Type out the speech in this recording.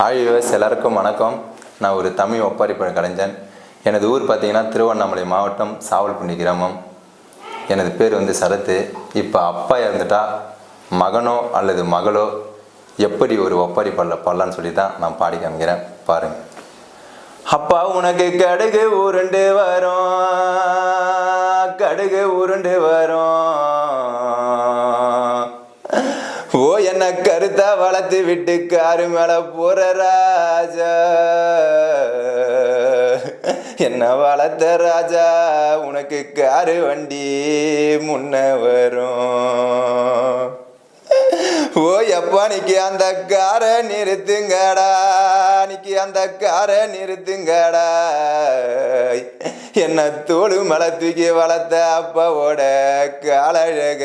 Hi viewers, எல்லாருக்கும் வணக்கம். நான் ஒரு தமிழ் ஒப்பாரிப்பழ கலைஞன். எனது ஊர் பார்த்திங்கன்னா திருவண்ணாமலை மாவட்டம் சாவல்புண்டி கிராமம். எனது பேர் சரத்து. இப்போ அப்பா இறந்துட்டா மகனோ அல்லது மகளோ எப்படி ஒரு ஒப்பாரி பாடலான்னு சொல்லி தான் நான் பாடி காமிக்கிறேன், பாருங்கள். அப்பா உனக்கு கடுகு உருண்டு வரும், கடுகு உருண்டு வரும். ஓ என்ன கருத்தா வளர்த்து விட்டு காரு மேல போற ராஜா, என்ன வளர்த்த ராஜா, உனக்கு காரு வண்டி முன்ன வரும். ஓ எப்பா நிக்கி அந்த காரை நிறுத்துங்கடா, நிக்கி அந்த காரை நிறுத்துங்கடா. என்ன தோடு மலை தூக்கி வளர்த்த அப்பாவோட காலழக